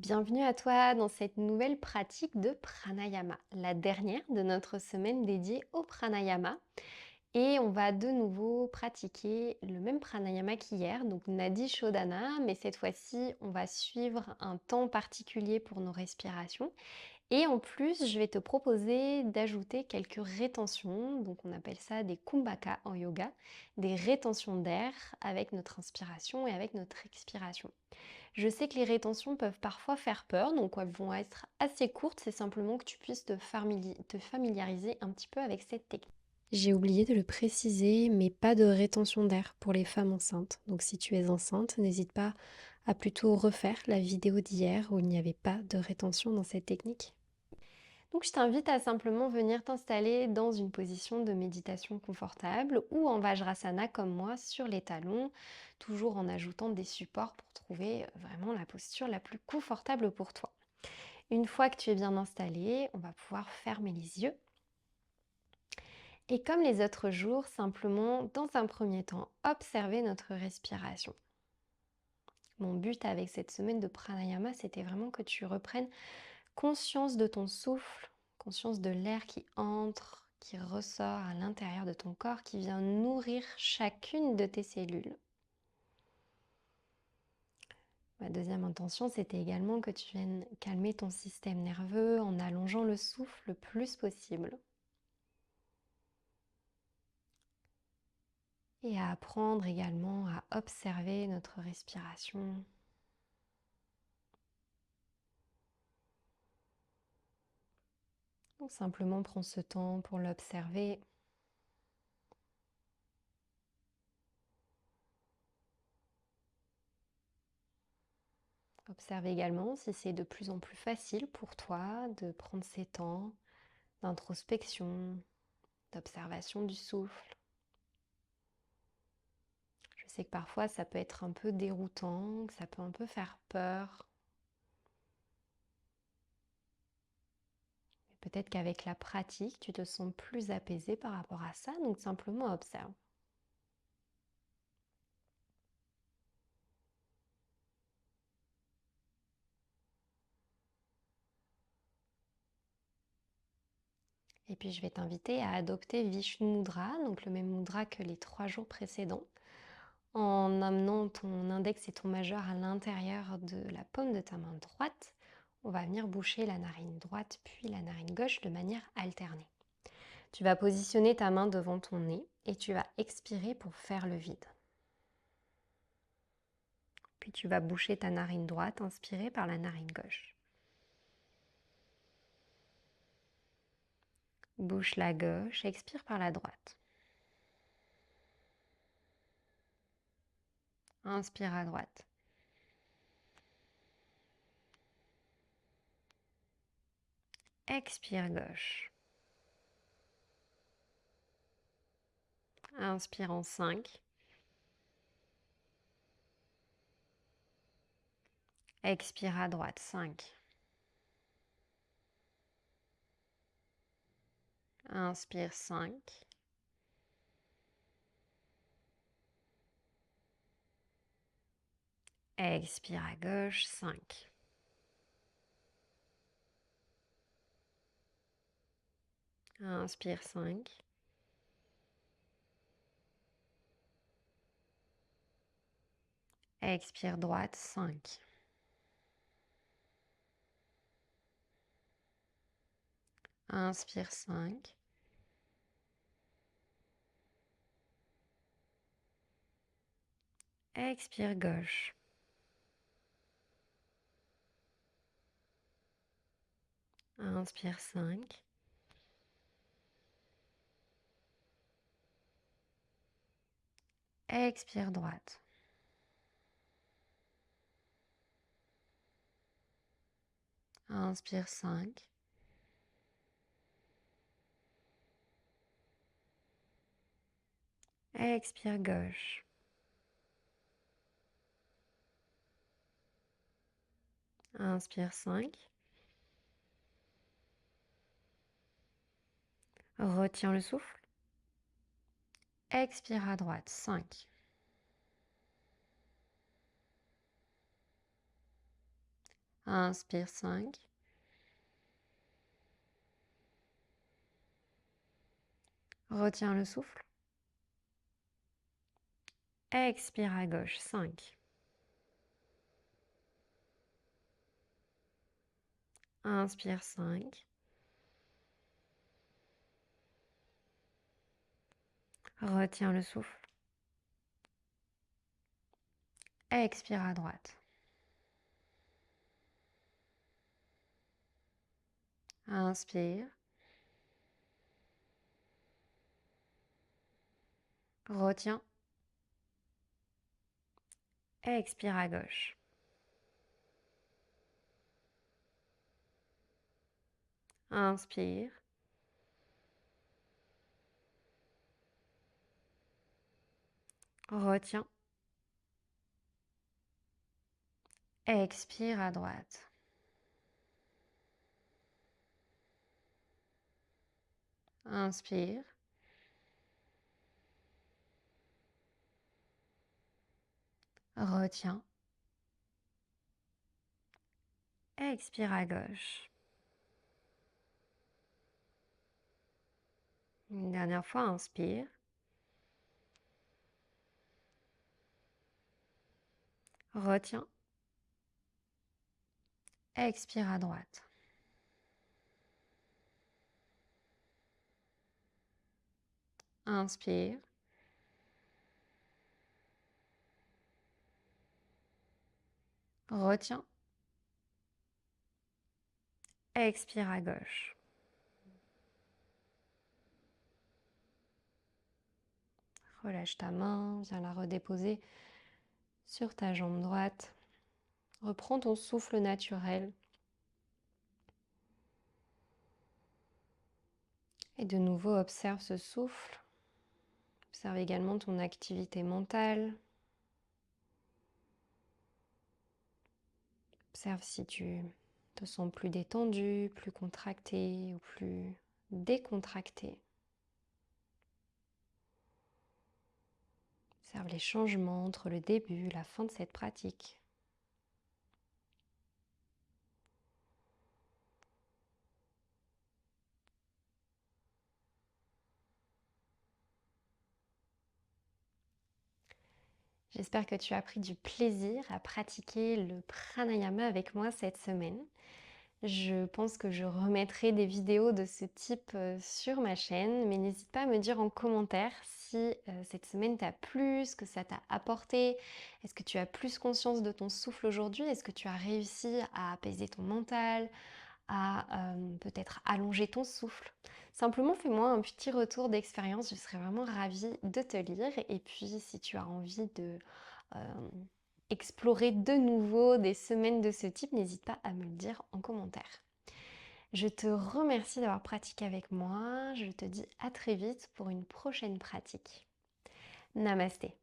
Bienvenue à toi dans cette nouvelle pratique de pranayama, la dernière de notre semaine dédiée au pranayama. Et on va de nouveau pratiquer le même pranayama qu'hier, donc Nadi Shodhana, mais cette fois-ci, on va suivre un temps particulier pour nos respirations. Et en plus, je vais te proposer d'ajouter quelques rétentions, donc on appelle ça des kumbhaka en yoga, des rétentions d'air avec notre inspiration et avec notre expiration. Je sais que les rétentions peuvent parfois faire peur, donc elles vont être assez courtes, c'est simplement que tu puisses te familiariser un petit peu avec cette technique. J'ai oublié de le préciser, mais pas de rétention d'air pour les femmes enceintes. Donc si tu es enceinte, n'hésite pas à plutôt refaire la vidéo d'hier où il n'y avait pas de rétention dans cette technique. Donc je t'invite à simplement venir t'installer dans une position de méditation confortable ou en Vajrasana comme moi sur les talons, toujours en ajoutant des supports pour trouver vraiment la posture la plus confortable pour toi. Une fois que tu es bien installé, on va pouvoir fermer les yeux et comme les autres jours, simplement dans un premier temps, observer notre respiration. Mon but avec cette semaine de pranayama, c'était vraiment que tu reprennes conscience de ton souffle, conscience de l'air qui entre, qui ressort à l'intérieur de ton corps, qui vient nourrir chacune de tes cellules. Ma deuxième intention, c'était également que tu viennes calmer ton système nerveux en allongeant le souffle le plus possible. Et à apprendre également à observer notre respiration. Donc simplement prends ce temps pour l'observer. Observe également si c'est de plus en plus facile pour toi de prendre ces temps d'introspection, d'observation du souffle. Je sais que parfois ça peut être un peu déroutant, que ça peut un peu faire peur. Mais peut-être qu'avec la pratique, tu te sens plus apaisé par rapport à ça, donc simplement observe. Et puis je vais t'inviter à adopter Vishnu Mudra, donc le même mudra que les 3 jours précédents, en amenant ton index et ton majeur à l'intérieur de la paume de ta main droite. On va venir boucher la narine droite puis la narine gauche de manière alternée. Tu vas positionner ta main devant ton nez et tu vas expirer pour faire le vide. Puis tu vas boucher ta narine droite, inspirer par la narine gauche. Bouche la gauche, expire par la droite. Inspire à droite. Expire gauche. Inspire en 5. Expire à droite, 5. Inspire 5. Expire à gauche, 5. Inspire 5. Expire droite, 5. Inspire 5. Expire gauche. Inspire 5. Expire droite. Inspire 5. Expire gauche. Inspire 5. Retiens le souffle. Expire à droite, 5. Inspire 5. Retiens le souffle. Expire à gauche 5. Inspire 5. Retiens le souffle. Expire à droite. Inspire. Retiens. Expire à gauche. Inspire. Retiens. Expire à droite. Inspire. Retiens. Expire à gauche. Une dernière fois, inspire. Retiens. Expire à droite. Inspire. Retiens. Expire à gauche. Relâche ta main, viens la redéposer sur ta jambe droite. Reprends ton souffle naturel. Et de nouveau, observe ce souffle. Observe également ton activité mentale. Observe si tu te sens plus détendu, plus contracté ou plus décontracté. Observe les changements entre le début et la fin de cette pratique. J'espère que tu as pris du plaisir à pratiquer le pranayama avec moi cette semaine. Je pense que je remettrai des vidéos de ce type sur ma chaîne, mais n'hésite pas à me dire en commentaire si cette semaine t'a plu, ce que ça t'a apporté. Est-ce que tu as plus conscience de ton souffle aujourd'hui? Est-ce que tu as réussi à apaiser ton mental, à peut-être allonger ton souffle? Simplement fais-moi un petit retour d'expérience, je serais vraiment ravie de te lire. Et puis si tu as envie de explorer de nouveau des semaines de ce type, n'hésite pas à me le dire en commentaire. Je te remercie d'avoir pratiqué avec moi. Je te dis à très vite pour une prochaine pratique. Namasté.